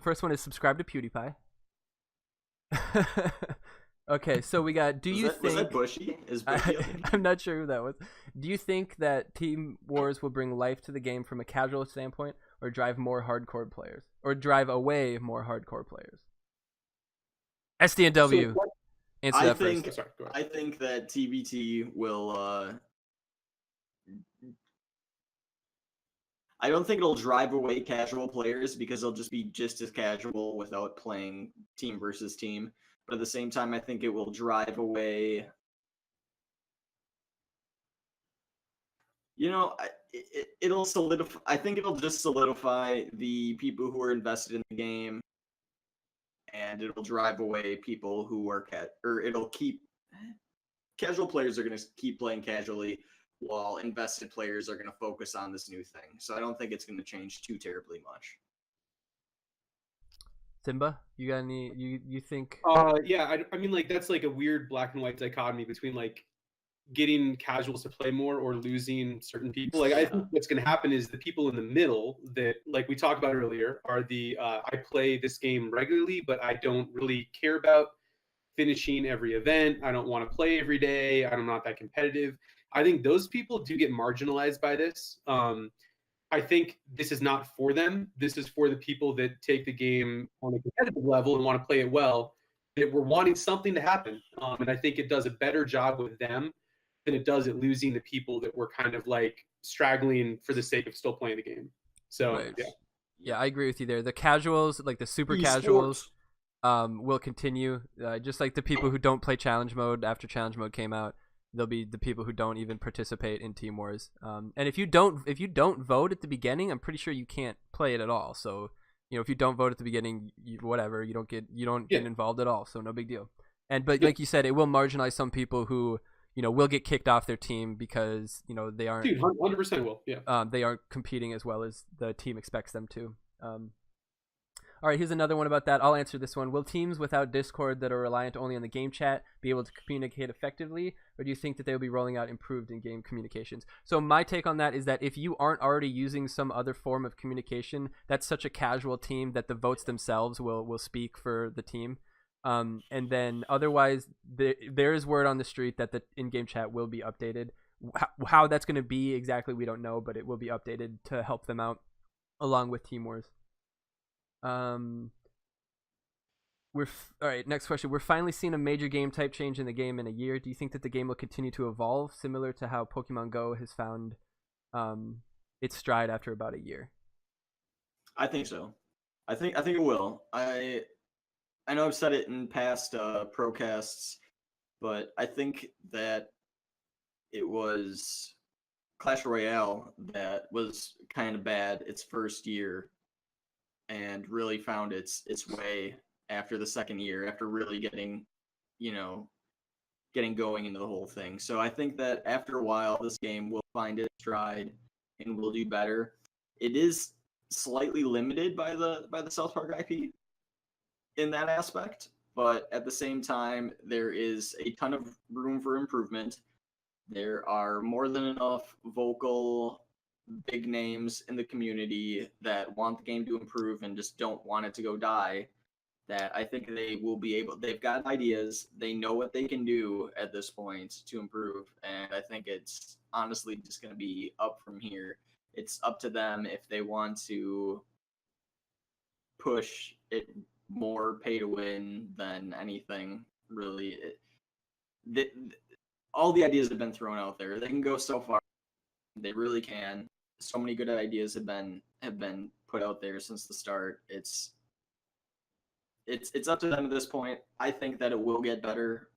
first one is subscribe to PewDiePie. Okay, so we got. Was that Bushy? Is Bushy? I'm not sure who that was. Do you think that Team Wars will bring life to the game from a casual standpoint, or drive more hardcore players, or drive away more hardcore players? SDNW. So, Answer I that think first. sorry, go ahead. I think that TBT will. I don't think it'll drive away casual players because they'll just be just as casual without playing team versus team. But at the same time, I think it will drive away. It'll solidify. I think it'll just solidify the people who are invested in the game, and it'll drive away people who are it'll keep casual players are going to keep playing casually, while invested players are going to focus on this new thing. So I don't think it's going to change too terribly much. Simba, you got any? You think? Yeah, I mean, like, that's like a weird black and white dichotomy between like getting casuals to play more or losing certain people. Like, I think what's going to happen is the people in the middle that, like we talked about earlier, are the I play this game regularly, but I don't really care about finishing every event. I don't want to play every day. I'm not that competitive. I think those people do get marginalized by this. I think this is not for them. This is for the people that take the game on a competitive level and want to play it well, that we're wanting something to happen. And I think it does a better job with them than it does at losing the people that were kind of like straggling for the sake of still playing the game. So, Right. yeah. Yeah, I agree with you there. The casuals, like the super casuals, will continue. Just like the people who don't play challenge mode after challenge mode came out, there'll be the people who don't even participate in Team Wars. And if you don't vote at the beginning, I'm pretty sure you can't play it at all. So, if you don't vote at the beginning, you don't get involved at all. So no big deal. But like you said, it will marginalize some people who will get kicked off their team because they aren't. Dude, 100% will. Yeah. They aren't competing as well as the team expects them to. All right, here's another one about that. I'll answer this one. Will teams without Discord that are reliant only on the game chat be able to communicate effectively, or do you think that they will be rolling out improved in-game communications? So my take on that is that if you aren't already using some other form of communication, that's such a casual team that the votes themselves will speak for the team. And then otherwise, there is word on the street that the in-game chat will be updated. How that's going to be exactly, we don't know, but it will be updated to help them out along with Team Wars. All right, next question. We're finally seeing a major game type change in the game in a year. Do you think that the game will continue to evolve, similar to how Pokemon Go has found its stride after about a year? I think so. I think it will. I know I've said it in past procasts, but I think that it was Clash Royale that was kind of bad its first year, and really found its way after the second year, after really getting going into the whole thing. So I think that after a while, this game will find its stride and will do better. It is slightly limited by the South Park IP in that aspect, but at the same time, there is a ton of room for improvement. There are more than enough vocal big names in the community that want the game to improve and just don't want it to go die, that I think they will be able. They've got ideas, they know what they can do at this point to improve, and I think it's honestly just going to be up from here. It's up to them if they want to push it more pay to win than anything, really. All the ideas have been thrown out there. They can go so far. They really can. So many good ideas have been put out there since the start. It's up to them at this point. I think that it will get better.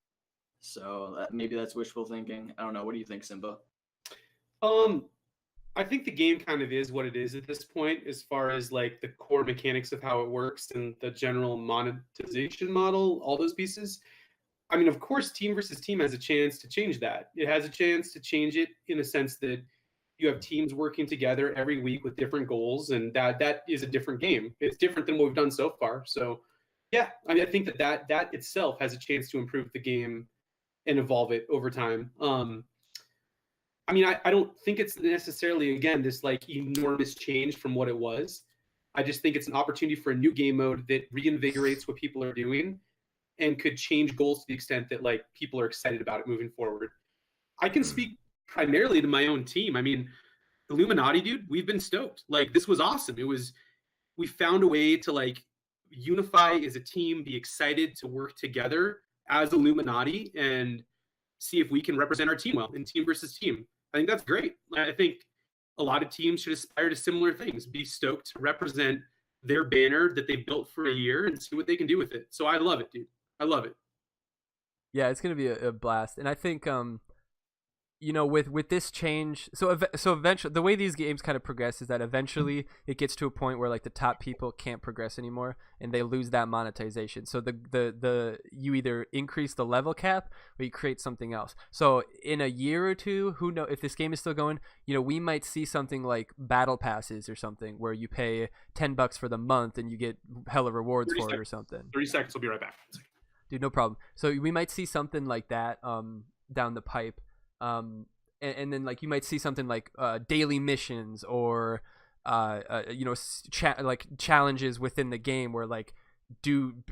So maybe that's wishful thinking. I don't know. What do you think, Simba? I think the game kind of is what it is at this point, as far as like the core mechanics of how it works and the general monetization model, all those pieces. I mean, of course, team versus team has a chance to change that. It has a chance to change it in a sense that you have teams working together every week with different goals, and that is a different game. It's different than what we've done so far. So, yeah, I mean, I think that itself has a chance to improve the game and evolve it over time. I mean, I don't think it's necessarily, again, this like enormous change from what it was. I just think it's an opportunity for a new game mode that reinvigorates what people are doing and could change goals to the extent that like people are excited about it moving forward. I can speak primarily to my own team. I mean, Illuminati, dude, we've been stoked. Like, this was awesome. We found a way to like unify as a team, be excited to work together as Illuminati and see if we can represent our team well in team versus team. I think that's great. I think a lot of teams should aspire to similar things, be stoked to represent their banner that they built for a year and see what they can do with it. So I love it, dude. I love it. Yeah, it's gonna be a blast, and I think with this change, so eventually the way these games kind of progress is that eventually it gets to a point where like the top people can't progress anymore and they lose that monetization. So the you either increase the level cap or you create something else. So in a year or two, who know if this game is still going, we might see something like battle passes or something where you pay $10 for the month and you get hella rewards for it or something. 30 seconds, I'll be right back. Dude, no problem. So we might see something like that down the pipe. And then like you might see something like daily missions or like challenges within the game where like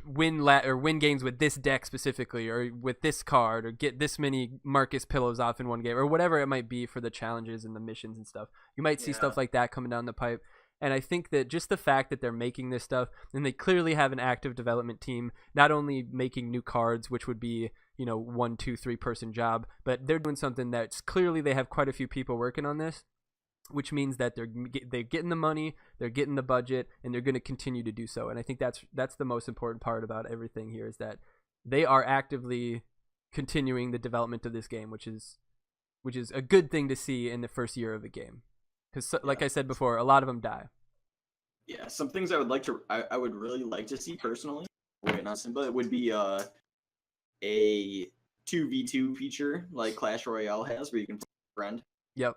win games with this deck specifically or with this card or get this many Marcus pillows off in one game or whatever it might be for the challenges and the missions and stuff. You might see stuff like that coming down the pipe. And I think that just the fact that they're making this stuff, and they clearly have an active development team, not only making new cards, which would be, 1, 2, 3 person job, but they're doing something that's clearly they have quite a few people working on this, which means that they're getting the money, they're getting the budget, and they're going to continue to do so. And I think that's the most important part about everything here is that they are actively continuing the development of this game, which is a good thing to see in the first year of a game. Because, like I said before, a lot of them die. Yeah, some things I would really like to see personally. Wait, not Simba. It would be a 2v2 feature like Clash Royale has, where you can play with a friend. Yep.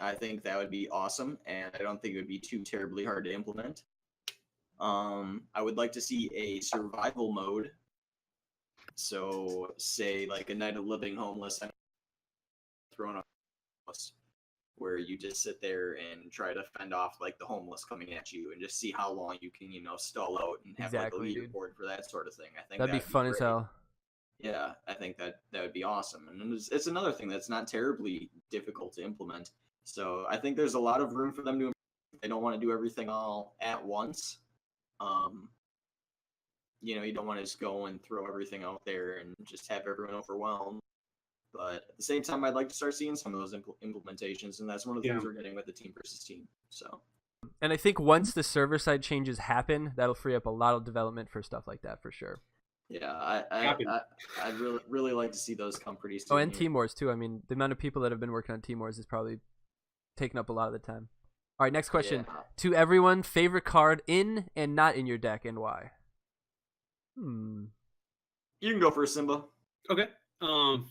I think that would be awesome, and I don't think it would be too terribly hard to implement. I would like to see a survival mode. So, say like a Night of Living Homeless, thrown up, where you just sit there and try to fend off like the homeless coming at you and just see how long you can, stall out and have like a leaderboard for that sort of thing. I think that'd be fun as hell. Yeah, I think that would be awesome. And it's another thing that's not terribly difficult to implement. So I think there's a lot of room for them to improve. They don't want to do everything all at once. You don't want to just go and throw everything out there and just have everyone overwhelmed. But at the same time, I'd like to start seeing some of those implementations, and that's one of the things we're getting with the team versus team. So, and I think once the server side changes happen, that'll free up a lot of development for stuff like that for sure. Yeah, I'd really like to see those come pretty soon. Oh, and Team Wars too. I mean, the amount of people that have been working on Team Wars is probably taking up a lot of the time. All right, next question. Yeah. To everyone, favorite card in and not in your deck, and why? You can go first, Simba. Okay.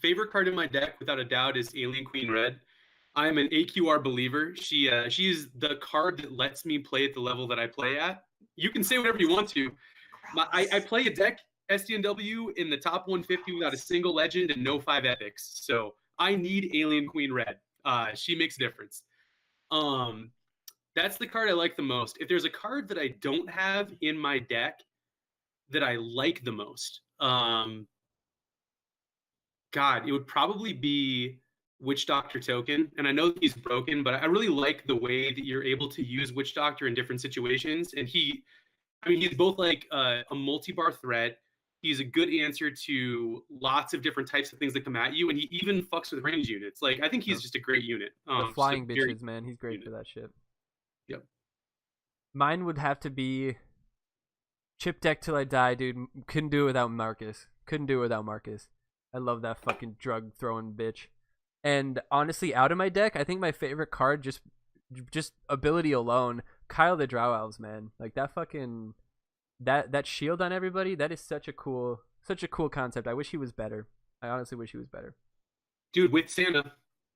Favorite card in my deck, without a doubt, is Alien Queen Red. I am an AQR believer. She's the card that lets me play at the level that I play at. You can say whatever you want to. I play a deck, SDNW, in the top 150 without a single legend and no 5 epics. So I need Alien Queen Red. She makes a difference. That's the card I like the most. If there's a card that I don't have in my deck that I like the most, God, it would probably be Witch Doctor Token. And I know he's broken, but I really like the way that you're able to use Witch Doctor in different situations. And he's both like a multi-bar threat. He's a good answer to lots of different types of things that come at you. And he even fucks with range units. Like, I think he's just a great unit. The flying bitches, man. He's great for that shit. Yep. Mine would have to be Chip Deck Till I Die, dude. Couldn't do it without Marcus. I love that fucking drug throwing bitch. And honestly, out of my deck, I think my favorite card, just ability alone, Kyle the Drow Elves, man. Like that fucking that shield on everybody. That is such a cool concept. I wish he was better. I honestly wish he was better. Dude, with Santa,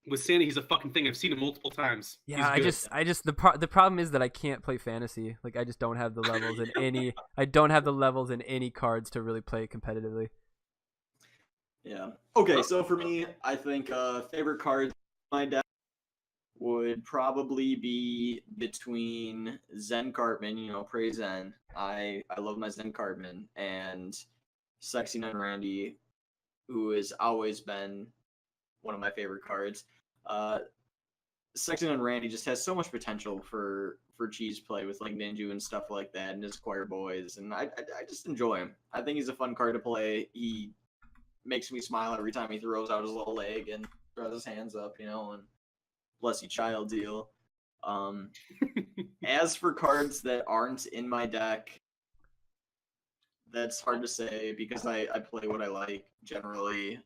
he's a fucking thing. I've seen him multiple times. Yeah, the problem is that I can't play fantasy. Like I just don't have the levels in any. I don't have the levels in any cards to really play competitively. Yeah. Okay, so for me, I think favorite cards in my deck would probably be between Zen Cartman, praise Zen. I love my Zen Cartman, and Sexy Nun Randy, who has always been one of my favorite cards. Sexy Nun Randy just has so much potential for cheese play with like Ninja and stuff like that, and his choir boys, and I just enjoy him. I think he's a fun card to play. He makes me smile every time he throws out his little leg and throws his hands up, and bless you child deal. As for cards that aren't in my deck, that's hard to say because I play what I like generally.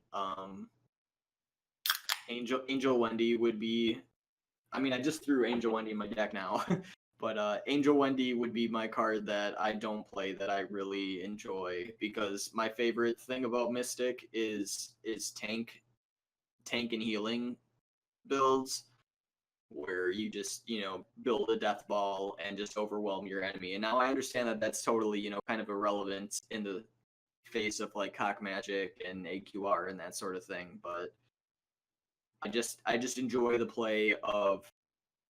Angel Wendy would be, I mean, I just threw Angel Wendy in my deck now, but Angel Wendy would be my card that I don't play that I really enjoy, because my favorite thing about Mystic is tank and healing builds, where you just, build a death ball and just overwhelm your enemy. And now I understand that that's totally, kind of irrelevant in the face of like Cock Magic and AQR and that sort of thing, but I just enjoy the play of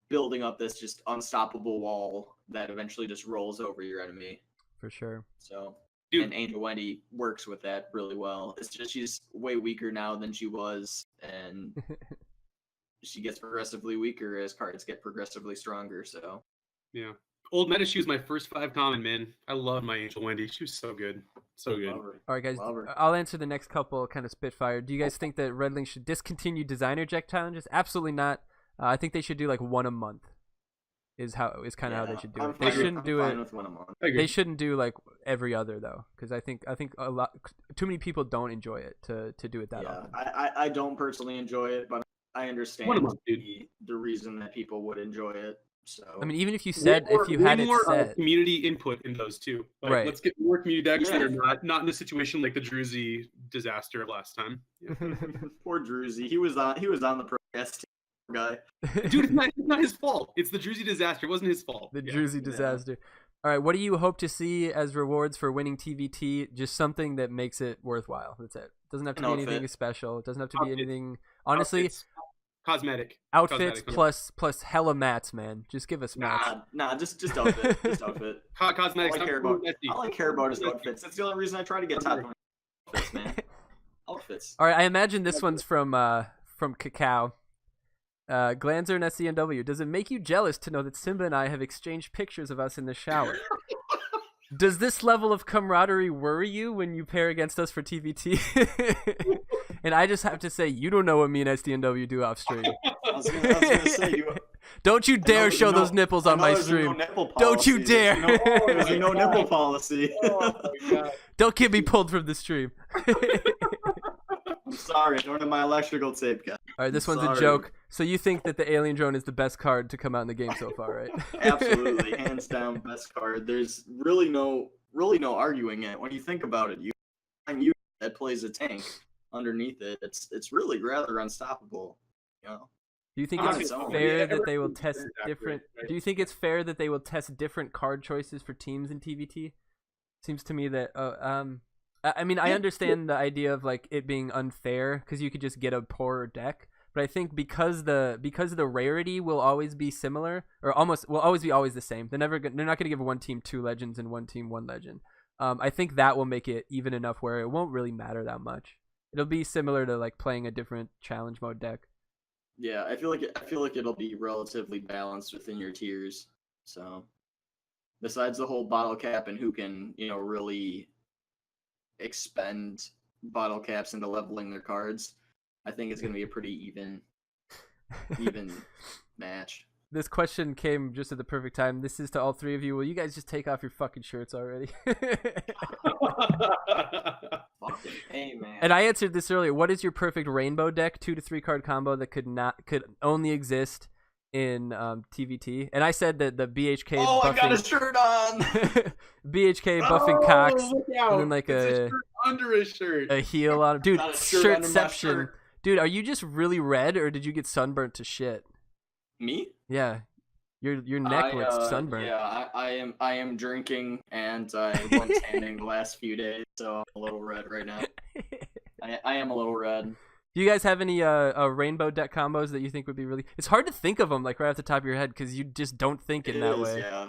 building up this just unstoppable wall that eventually just rolls over your enemy. For sure. So, Dude. And Angel Wendy works with that really well. It's just she's way weaker now than she was, and she gets progressively weaker as cards get progressively stronger. So, yeah. Old Meta, she was my first 5 common, man. I love my Angel Wendy. She was so good. So good. All right, guys. I'll answer the next couple kind of spitfire. Do you guys think that Red Link should discontinue designer deck challenges? Absolutely not. I think they should do like one a month. Is kind of how they should do it. They shouldn't do it. With one a month. They shouldn't do like every other though, because I think too many people don't enjoy it to do it that often. I don't personally enjoy it, but I understand the reason that people would enjoy it. So I mean, even if you said if you had it set, community input in those too. Like, right. Let's get more community decks that are not in a situation like the Druzy disaster of last time. Yeah. Poor Druzy. He was on the Procast guy. Dude, it's not his fault. It's the Druzy disaster. It wasn't his fault. The Druzy disaster. All right, what do you hope to see as rewards for winning TVT? Just something that makes it worthwhile. That's it. Doesn't have to be anything special. It doesn't have to be anything. Honestly. Cosmetic. Outfits plus hella mats, man. Just give us mats. Nah, just outfit. Just outfit. Cosmetics. All I care about is outfits. That's the only reason I try to get top 20 outfits, man. Outfits. All right, I imagine this one's from Cacao. Glanzer and SDNW. Does it make you jealous to know that Simba and I have exchanged pictures of us in the shower? Does this level of camaraderie worry you when you pair against us for TVT? And I just have to say, you don't know what me and SDNW do off stream. I was gonna say, don't you dare show those nipples on my stream. Don't you dare. There's a no nipple policy. Oh my God. Don't get me pulled from the stream. I'm sorry, I don't have my electrical tape, guys. All right, this one's a joke. So you think that the Alien Drone is the best card to come out in the game so far, right? Absolutely, hands down, best card. There's really no arguing it. When you think about it, you that plays a tank underneath it. It's really rather unstoppable. Do you think it's fair that they will test different? Do you think it's fair that they will test different card choices for teams in TVT? Seems to me that I mean, I understand the idea of like it being unfair because you could just get a poorer deck, but I think because the rarity will always be similar or almost will always be the same. They're not going to give one team 2 legends and one team 1 legend. I think that will make it even enough where it won't really matter that much. It'll be similar to like playing a different challenge mode deck. Yeah, I feel like it'll be relatively balanced within your tiers. So, besides the whole bottle cap and who can really expend bottle caps into leveling their cards, I think it's going to be a pretty even match. This question came just at the perfect time. This is to all 3 of you. Will you guys just take off your fucking shirts already? Hey, man. And I answered this earlier. What is your perfect rainbow deck 2 to 3 card combo that could only exist in TVT? And I said that the BHK buffing, I got a shirt on. BHK buffing Cox and then like a under his shirt, a heel on him. Dude, shirtception. Dude, are you just really red or did you get sunburnt to shit? Me? Yeah. Your neck looks sunburned. Yeah, I am drinking and I went tanning the last few days, so I'm a little red right now. I am a little red. Do you guys have any rainbow deck combos that you think would be really? It's hard to think of them like right off the top of your head because you just don't think in that way. Yeah,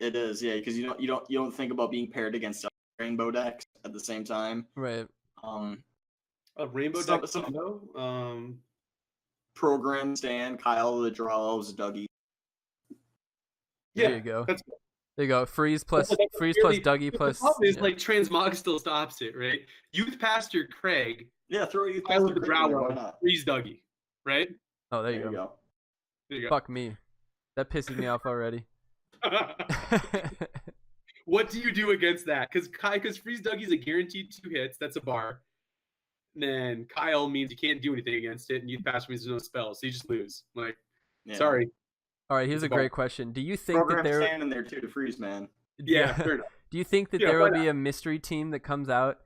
it is. Yeah, because you don't think about being paired against rainbow decks at the same time. Right. A rainbow deck combo. Program Stan, Kyle the Draws, Dougie. There you go. There you go. Freeze plus Dougie plus. The problem is like transmog still stops it, right? Youth Pastor Craig. Yeah, throw you Kyle the Draw. Freeze Dougie, right? Oh, there you go. There you go. Fuck me. That pisses me off already. What do you do against that? Because Freeze Dougie's a guaranteed 2 hits. That's a bar. And then Kyle means you can't do anything against it, and Youth Pastor means there's no spells, so you just lose. Like, sorry. All right, here's a great question. Do you think Program that there standing there too to freeze, man? Yeah, fair enough. Do you think that there will be a mystery team that comes out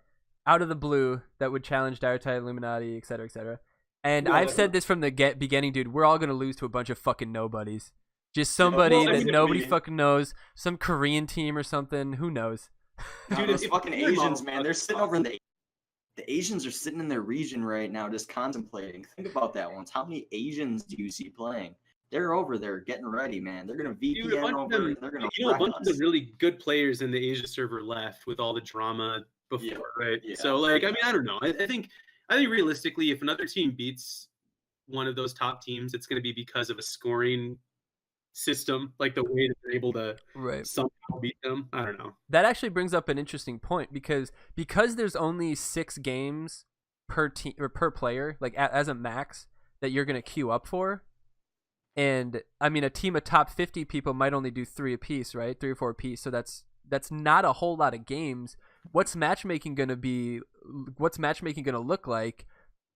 of the blue that would challenge Dire Tide, Illuminati, et cetera, et cetera? And I've said this from the beginning, dude. We're all gonna lose to a bunch of fucking nobodies. Just somebody that nobody fucking knows. Some Korean team or something. Who knows? Dude, those fucking Asians, man. They're sitting over in the Asians are sitting in their region right now, just contemplating. Think about that once. How many Asians do you see playing? They're over there getting ready, man. They're gonna VPN over. They're gonna. A bunch of the really good players in the Asia server left with all the drama before, right? Yeah. So, like, I mean, I don't know. I think realistically, if another team beats one of those top teams, it's going to be because of a scoring system, like the way that they're able to somehow beat them. I don't know. That actually brings up an interesting point because there's only 6 games per team or per player, like as a max that you're going to queue up for. And I mean, a team of top 50 people might only do 3 apiece, right? 3 or 4 apiece. So that's not a whole lot of games. What's matchmaking going to look like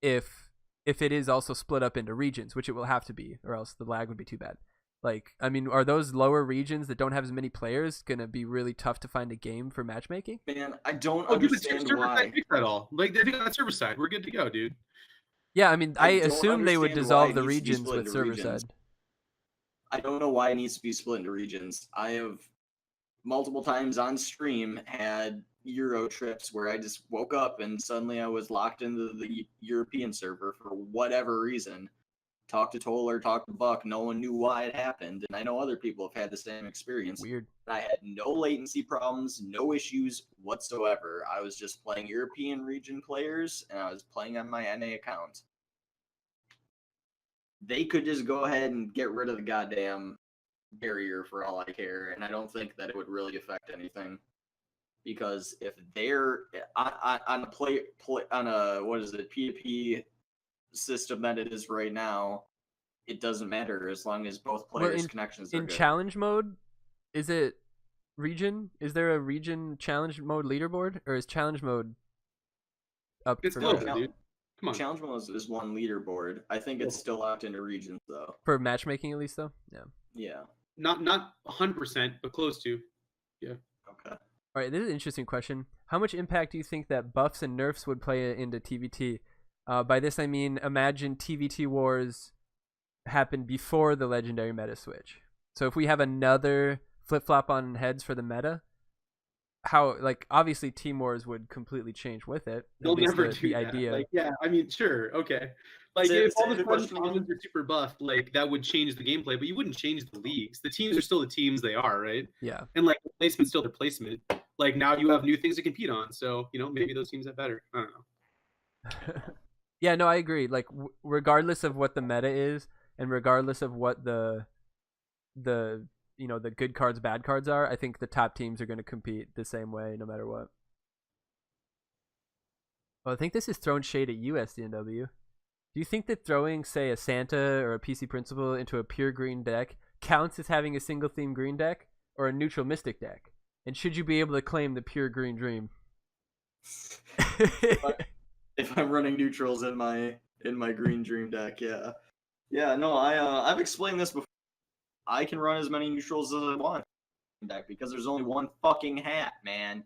if it is also split up into regions, which it will have to be, or else the lag would be too bad. Like, I mean, are those lower regions that don't have as many players going to be really tough to find a game for matchmaking? Man, I don't understand why. At all. Like, they think on server side, we're good to go, dude. Yeah, I mean, I assume they would dissolve the regions with server side. I don't know why it needs to be split into regions. I have multiple times on stream had Euro trips where I just woke up and suddenly I was locked into the European server for whatever reason. Talk to Toller, talk to Buck, no one knew why it happened, and I know other people have had the same experience. Weird. I had no latency problems, no issues whatsoever. I was just playing European region players, and I was playing on my NA account. They could just go ahead and get rid of the goddamn barrier for all I care, and I don't think that it would really affect anything. Because if they're on a PvP system that it is right now, it doesn't matter as long as both players' connections are in good. Challenge mode, is it region? Is there a region challenge mode leaderboard, or is challenge mode up? It's global, dude. Come on. Challenge mode is one leaderboard. I think it's still locked into regions though. For matchmaking, at least, though. Yeah. Not 100%, but close to. Yeah. Okay. All right, this is an interesting question. How much impact do you think that buffs and nerfs would play into TVT? By this, I mean, imagine TVT wars happened before the legendary meta switch. So if we have another flip-flop on heads for the meta, how, like, obviously Team Wars would completely change with it. They'll never do that. Idea. Like, yeah, I mean, sure, okay. Like, if all the commons are super buffed, like, that would change the gameplay, but you wouldn't change the leagues. The teams are still the teams they are, right? Yeah. And, like, the placement's still their placement. Like, now you have new things to compete on, so, you know, maybe those teams have better. I don't know. Yeah, no, I agree. Like, regardless of what the meta is, and regardless of what the you know, the good cards, bad cards are, I think the top teams are going to compete the same way no matter what. Well, I think this is throwing shade at you, SDNW. Do you think that throwing, say, a Santa or a PC Principal into a pure green deck counts as having a single theme green deck or a neutral Mystic deck? And should you be able to claim the pure green dream? If I'm running neutrals in my green dream deck, yeah. No, I've explained this before. I can run as many neutrals as I want deck because there's only one fucking hat, man.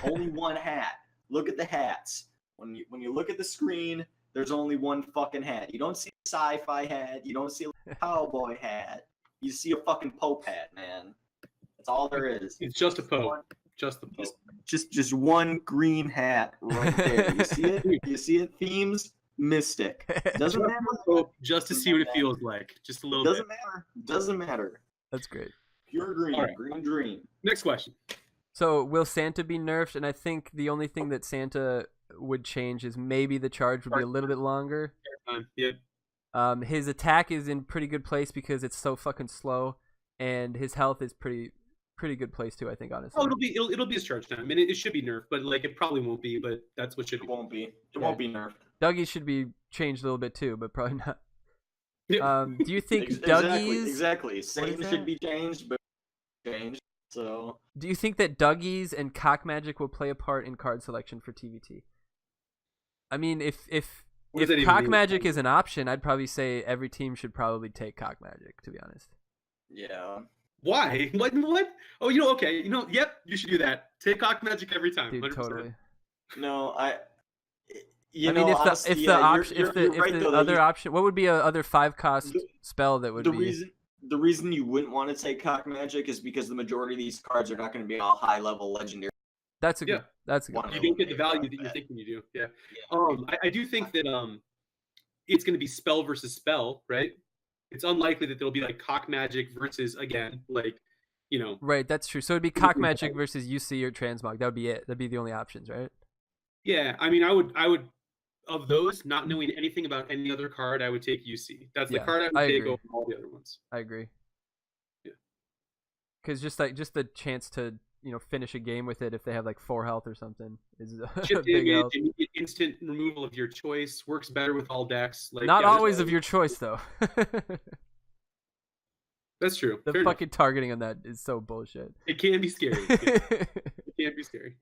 Only one hat. Look at the hats. When you look at the screen, there's only one fucking hat. You don't see a sci-fi hat. You don't see a cowboy hat. You see a fucking Pope hat, man. That's all there is. It's just a Pope. Just the Pope. Just one green hat right there. You see it? You see it, Themes? Mystic. Doesn't matter. Hope just to see what it feels like. Just a little bit. Doesn't matter. Doesn't matter. That's great. Pure green. All right. Green dream. Next question. So will Santa be nerfed? And I think the only thing that Santa would change is maybe the charge would be a little bit longer. Yeah. His attack is in pretty good place because it's so fucking slow, and his health is pretty good place too. I think honestly. Oh, it'll be his charge time. I mean, it should be nerfed, but like it probably won't be. But that's what should be. It won't be. It won't be nerfed. Dougie should be changed a little bit too, but probably not. Yeah. Do you think Dougie's exactly? Satan should be changed, but changed. So. Do you think that Dougie's and Cock Magic will play a part in card selection for TVT? I mean, if Cock Magic is an option, I'd probably say every team should probably take Cock Magic. To be honest. Yeah. Why? What? Oh, okay. Yep, you should do that. Take Cock Magic every time. Dude, 100%. totally. No, I mean, if the other option, what would be a other 5-cost spell that would be? The reason you wouldn't want to take Cock Magic is because the majority of these cards are not going to be all high level legendary. That's a good. You don't get the value that you're thinking you do. Yeah. I do think that it's going to be spell versus spell, right? It's unlikely that there'll be like Cock Magic versus again, like, Right, that's true. So it'd be Cock Magic versus UC or Transmog. That would be it. That'd be the only options, right? Yeah, I mean, I would of those, not knowing anything about any other card, I would take UC. That's the card I would take over all the other ones. I agree. Yeah. Because just the chance to finish a game with it if they have like 4 health or something is chip big damage, help. immediate instant removal of your choice, works better with all decks. Like, Not always of your choice though. That's true. The Fair fucking enough. targeting on that is so bullshit. It can be scary. It can be scary.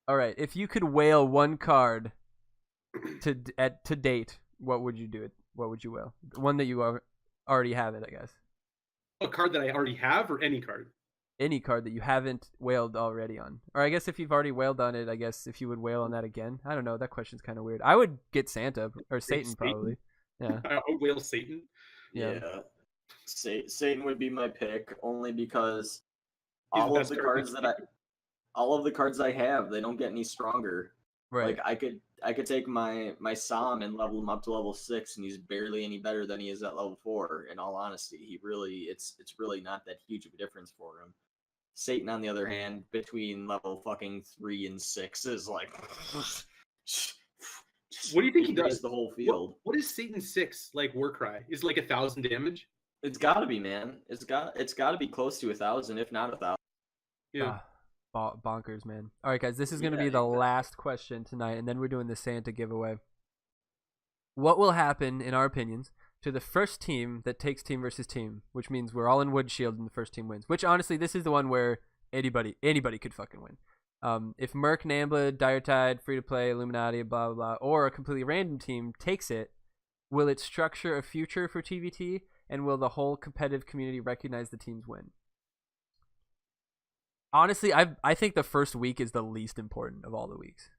All right, if you could whale one card to date, what would you do it? What would you whale? One that you already have it, I guess. A card that I already have, or any card? Any card that you haven't whaled already on. Or I guess if you've already whaled on it, I guess if you would whale on that again. I don't know. That question's kind of weird. I would get Santa or Satan probably. Yeah. I would whale Satan. Yeah. Satan would be my pick only because all of the cards I have, they don't get any stronger. Right. Like I could take my Psalm and level him up to level 6, and he's barely any better than he is at level 4. In all honesty, it's really not that huge of a difference for him. Satan, on the other hand, between level fucking 3 and 6 is like. What do you think he does? The whole field. What is Satan 6 like? Warcry is like 1,000 damage. It's got to be, man. It's got to be close to 1,000, if not 1,000. Yeah. Bonkers, man. All right, guys, this is going to be the last question tonight, and then we're doing the Santa giveaway. What will happen, in our opinions, to the first team that takes team versus team, which means we're all in Wood Shield and the first team wins? Which, honestly, this is the one where anybody could fucking win. If Merc, Nambla, Dire Tide, Free to Play, Illuminati, blah, blah, blah, or a completely random team takes it, will it structure a future for TVT, and will the whole competitive community recognize the team's win? Honestly, I think the first week is the least important of all the weeks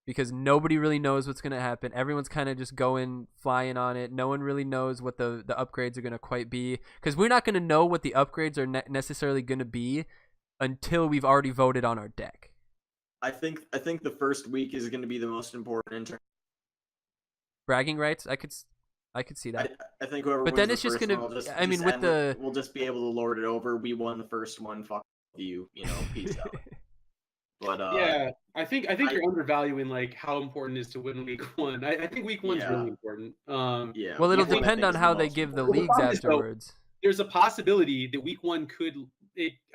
because nobody really knows what's going to happen. Everyone's kind of just flying on it. No one really knows what the upgrades are going to quite be because we're not going to know what the upgrades are necessarily going to be until we've already voted on our deck. I think the first week is going to be the most important in terms bragging rights. I could see that. I think whoever. But wins then it's the just first gonna. one will just, I mean, with the we'll just be able to lord it over. We won the first one. Fuck you. Peace out. But yeah, I think you're undervaluing like how important it is to win week 1. I think week 1's really important. Yeah. Well, it'll depend on how they give the leagues afterwards. There's a possibility that week 1 could.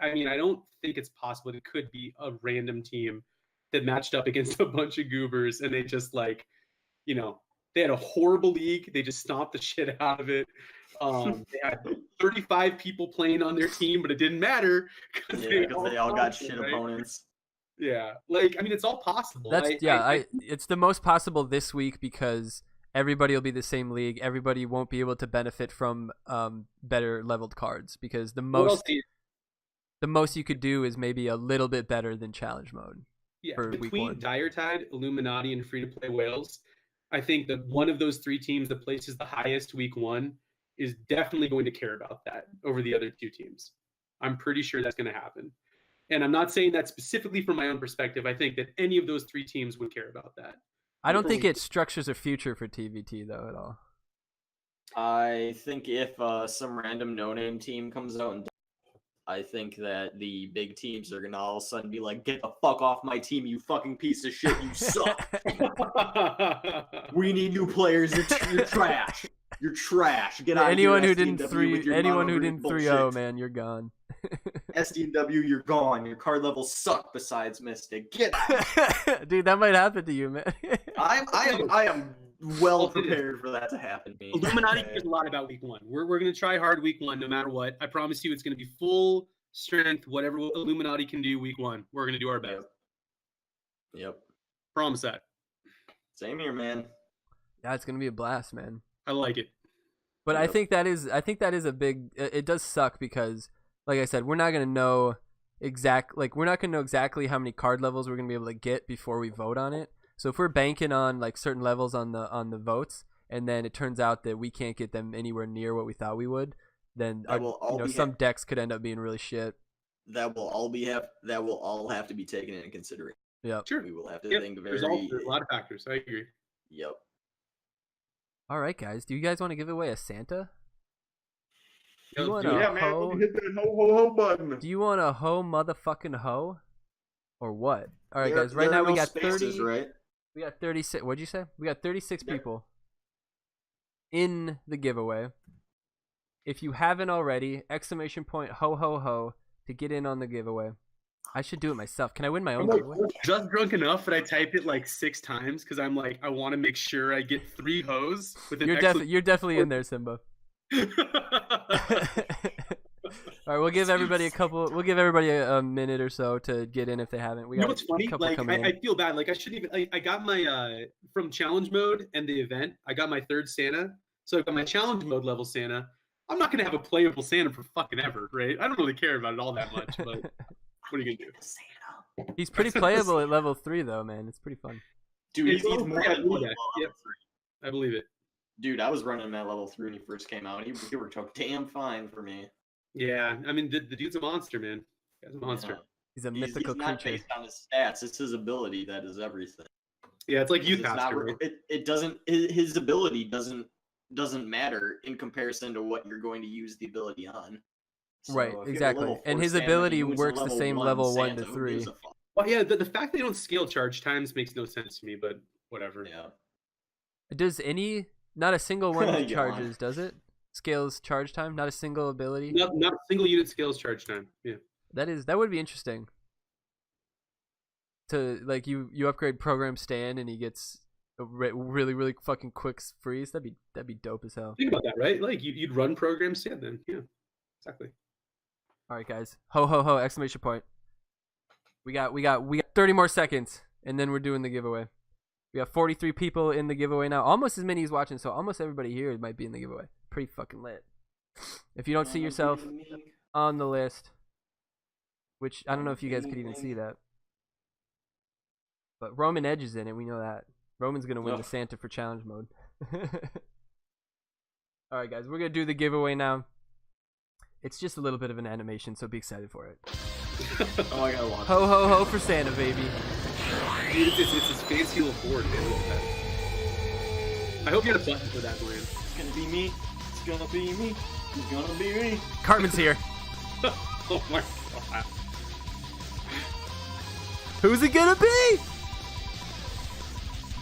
I mean, I don't think it's possible. It could be a random team that matched up against a bunch of goobers, and they just like, they had a horrible league. They just stomped the shit out of it. They had 35 people playing on their team, but it didn't matter because they all got shit opponents. Yeah, like I mean, it's all possible. It's the most possible this week because everybody will be the same league. Everybody won't be able to benefit from better leveled cards because the most you could do is maybe a little bit better than challenge mode. Yeah, for between week 1. Dire Tide, Illuminati, and Free to Play Whales, I think that one of those 3 teams that places the highest week 1 is definitely going to care about that over the other 2 teams. I'm pretty sure that's going to happen. And I'm not saying that specifically from my own perspective. I think that any of those 3 teams would care about that. I don't think it structures a future for TVT though at all. I think if some random no-name team comes out and I think that the big teams are gonna all of a sudden be like, "Get the fuck off my team, you fucking piece of shit! You suck. We need new players. You're trash. You're trash. Get out anyone of here, who didn't SDNW, anyone who didn't 3-0, bullshit. man, you're gone. SDNW, you're gone. Your card levels suck. Besides Mystic, get out. Dude, that might happen to you, man. I am well prepared for that to happen to me. Illuminati cares a lot about week 1. We're gonna try hard week 1 no matter what. I promise you, it's gonna be full strength. Whatever Illuminati can do week 1, we're gonna do our best. Yep. Promise that. Same here, man. Yeah, it's gonna be a blast, man. I like it. But Yep. I think that is a big. It does suck because, like I said, we're not gonna know exactly how many card levels we're gonna be able to get before we vote on it. So if we're banking on like certain levels on the votes, and then it turns out that we can't get them anywhere near what we thought we would, then some decks could end up being really shit. That will all have to be taken into consideration. Yeah. Sure. We will have to think There's a lot of factors. I agree. Yep. All right, guys. Do you guys want to give away a Santa? Do you want Dude, a Yeah, man, hoe? let me hit that ho ho ho button. Do you want a hoe motherfucking hoe? Or what? All right, guys. Right There now are we no got spaces, 30. right? We got 36. What'd you say? We got 36 Yeah. people in the giveaway. If you haven't already, exclamation point ho ho ho to get in on the giveaway. I should do it myself. Can I win my own giveaway? Just drunk enough that I typed it like 6 times because I'm like, I want to make sure I get 3 hoes with an You're definitely in there, Simba. All right, we'll give everybody a minute or so to get in if they haven't. We You got know what's funny? a couple Like, coming in. I feel bad. Like, I shouldn't even. I got my from challenge mode and the event. I got my 3rd Santa, so I got my challenge mode level Santa. I'm not gonna have a playable Santa for fucking ever, right? I don't really care about it all that much, but what are you gonna do? He's pretty playable at level 3 though, man. It's pretty fun. Dude, It's he's level more 3, I than believe level that. Yep. 3. I believe it. Dude, I was running that level 3 when he first came out. He worked out damn fine for me. Yeah, I mean, the dude's a monster, man. He's a monster. Yeah. He's a He's mythical not creature. based on his stats. It's his ability that is everything. Yeah, it's like youth It's not- pastor. Right? it doesn't. His ability doesn't matter in comparison to what you're going to use the ability on. So Right, if you have a exactly. level And 4 his Santa ability he moves a works the level same level 1 to Santa, who 3. gives a fuck? Well, yeah, the fact they don't scale charge times makes no sense to me, but whatever. Yeah. Does not a single one Yawn. charges, does it? Scales charge time, not a single ability. Not a single unit scales charge time. Yeah. That would be interesting. To like you upgrade program stand and he gets a really fucking quick freeze. That'd be dope as hell. Think about that, right? Like you'd run programs, yeah. Then yeah, exactly. All right, guys. Ho ho ho! Exclamation point. We got 30 more seconds, and then we're doing the giveaway. We got 43 people in the giveaway now. Almost as many as watching, so almost everybody here might be in the giveaway. Pretty fucking lit. If you don't see yourself on the list, which I don't know if you guys could even see that, but Roman Edge is in it. We know that. Roman's gonna win the Santa for challenge mode. All right, guys, we're gonna do the giveaway now. It's just a little bit of an animation, so be excited for it. Oh, I gotta watch. Ho ho ho for Santa, baby. Dude, it's his fancy little board, man. Look at that. I hope you had a button for that, man. It's gonna be me. It's gonna be me. It's gonna be me. Cartman's here. Oh my god. Who's it gonna be?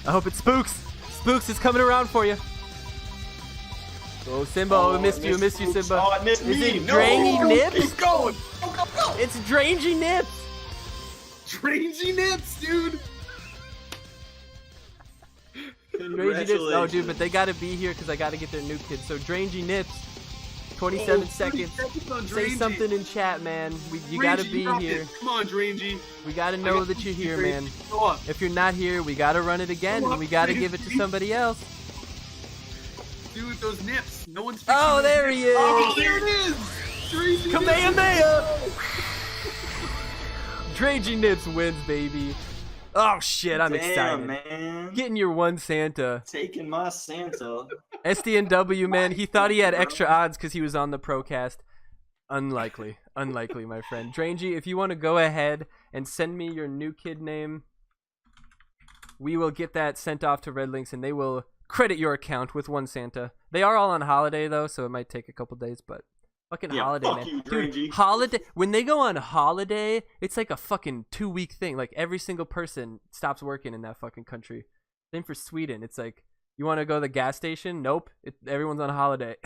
I hope it's Spooks. Spooks is coming around for you. Oh, Simba, I missed you, Simba. Oh, I missed Is me. it No, Drangy go, Nips? Keep going. Go. It's Drangy Nips. Drangy nips, dude. Drangy Nips. Oh, dude, but they gotta be here because I gotta get their new kid. So Drangy Nips. 27 seconds. Say something in chat, man. You gotta be here. Come on, Drangy. We gotta know that you're here, man. Go up. If you're not here, we gotta run it again, and we gotta give it to somebody else. Dude, those nips. No one's Oh, fixing those there nips. he is. Oh, there it is. Drangy Kamehameha! Drangy Nips wins, baby. Oh shit, I'm excited. Man. Getting your one Santa. Taking my Santa. SDNW, man, he thought he had extra odds because he was on the Procast. Unlikely, my friend. Drangy, if you want to go ahead and send me your new kid name we will get that sent off to Red Links, and they will credit your account with one Santa. They are all on holiday though, so it might take a couple days, but fucking holiday, fuck man. you, Dude, Drangy. holiday. When they go on holiday, it's like a fucking 2-week thing. Like every single person stops working in that fucking country. Same for Sweden. It's like, you want to go to the gas station? Nope. Everyone's on holiday.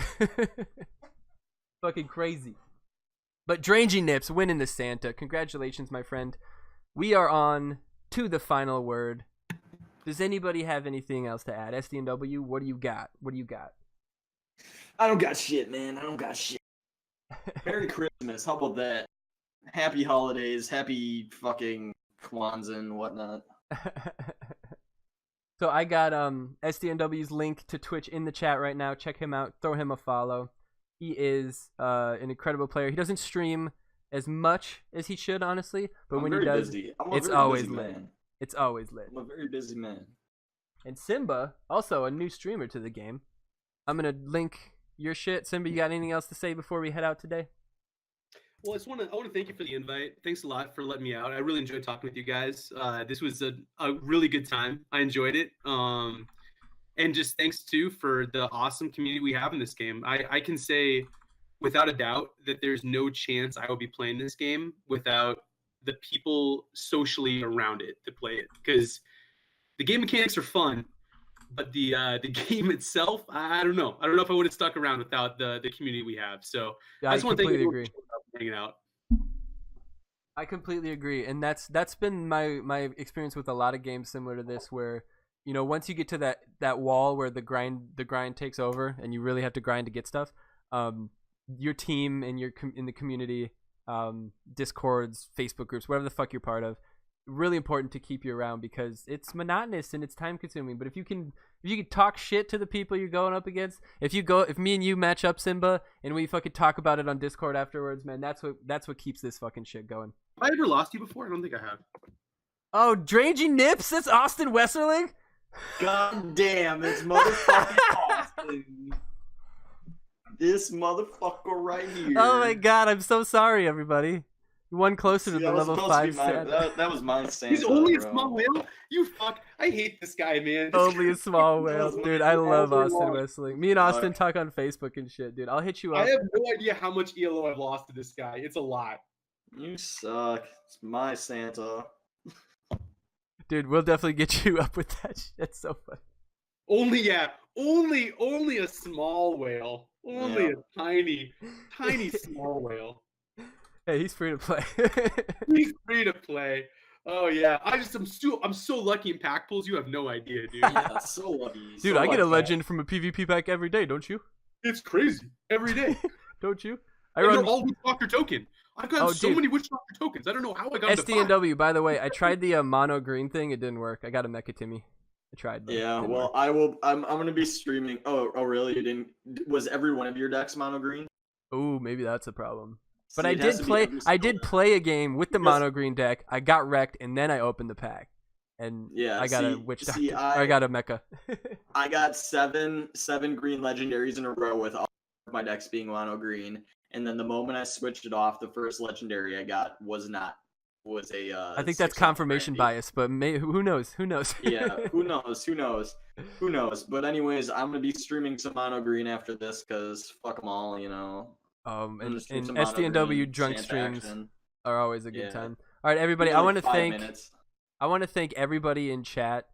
Fucking crazy. But Drangy Nips winning the Santa. Congratulations, my friend. We are on to the final word. Does anybody have anything else to add? SDNW, what do you got? What do you got? I don't got shit, man. I don't got shit. Merry Christmas. How about that? Happy holidays. Happy fucking Kwanzaa and whatnot. So I got SDNW's link to Twitch in the chat right now. Check him out. Throw him a follow. He is an incredible player. He doesn't stream as much as he should, honestly, but when he does, it's always lit. It's always lit. I'm a very busy man. And Simba, also a new streamer to the game. I'm gonna link your shit. Simba, you got anything else to say before we head out today? Well, I want to thank you for the invite. Thanks a lot for letting me out. I really enjoyed talking with you guys. This was a really good time. I enjoyed it. And just thanks too for the awesome community we have in this game. I can say without a doubt that there's no chance I will be playing this game without the people socially around it to play it, because the game mechanics are fun, but the game itself, I don't know. I don't know if I would have stuck around without the community we have. So yeah, I just want to thank you agree. for hanging out. I completely agree, and that's been my experience with a lot of games similar to this, where once you get to that wall where the grind takes over, and you really have to grind to get stuff. Your team and in the community, Discords, Facebook groups, whatever the fuck you're part of, really important to keep you around because it's monotonous and it's time consuming. But if you can talk shit to the people you're going up against, if me and you match up, Simba, and we fucking talk about it on Discord afterwards, man, that's what keeps this fucking shit going. Have I ever lost you before? I don't think I have. Oh, Drangy Nips, that's Austin Westerling. God damn, it's motherfucking Austin. This motherfucker right here. Oh my god, I'm so sorry, everybody. One closer to the level 5 Santa. That was my Santa. He's only bro. a small whale? You fuck. I hate this guy, man. Only a small whale. Dude, I love Austin long. Westerling. Me and Austin talk on Facebook and shit, dude. I'll hit you up. I have no idea how much ELO I've lost to this guy. It's a lot. You suck. It's my Santa. Dude, we'll definitely get you up with that shit. It's so funny. Only a small whale. Only a tiny small whale. Hey, he's free to play. He's free to play. Oh yeah, I'm so lucky in pack pulls. You have no idea, dude. Yeah, so lucky. Dude, I get a legend from a PvP pack every day, don't you? It's crazy every day. Don't you? They're all Witchwalker token. I've got so dude. many Witchwalker tokens. I don't know how I got SDNW, by the way, I tried the mono green thing. It didn't work. I got a Mecha Timmy. I tried. Yeah, well, I will. I'm gonna be streaming. Oh, really? You didn't? Was every one of your decks mono green? Oh, maybe that's a problem. But See, I it has did to be play. every I single did deck. play a game with the Because- mono green deck. I got wrecked, and then I opened the pack, and Yeah, I got a see- witch see, doctor. I got a mecha. I got seven green legendaries in a row with all of my decks being mono green, and then the moment I switched it off, the first legendary I got was a. I think that's confirmation bias, but who knows? Who knows? Yeah, who knows? But anyways, I'm gonna be streaming some mono green after this because fuck them all, I'm gonna And stream some mono SDNW green, drunk Santa streams action. are always a good Yeah. time. All right, everybody. Usually I want to 5 thank. minutes. I want to thank everybody in chat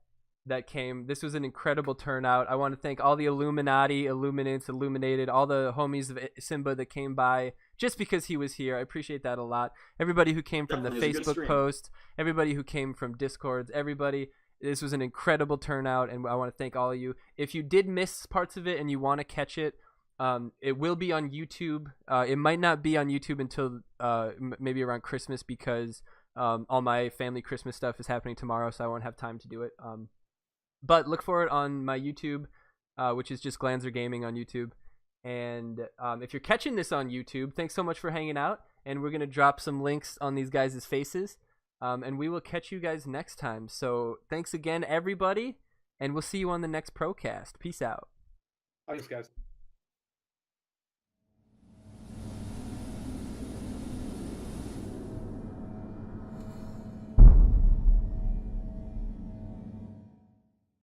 that came. This was an incredible turnout. I want to thank all the Illuminati, Illuminants, Illuminated, all the homies of Simba that came by just because he was here. I appreciate that a lot. Everybody who came from Definitely, it the was a good Facebook stream. post, everybody who came from Discords, everybody. This was an incredible turnout, and I want to thank all of you. If you did miss parts of it and you want to catch it, it will be on YouTube. It might not be on YouTube until maybe around Christmas because all my family Christmas stuff is happening tomorrow, so I won't have time to do it. But look for it on my YouTube, which is just Glanzer Gaming on YouTube. And if you're catching this on YouTube, thanks so much for hanging out. And we're going to drop some links on these guys' faces. And we will catch you guys next time. So thanks again, everybody. And we'll see you on the next Procast. Peace out. Thanks, guys.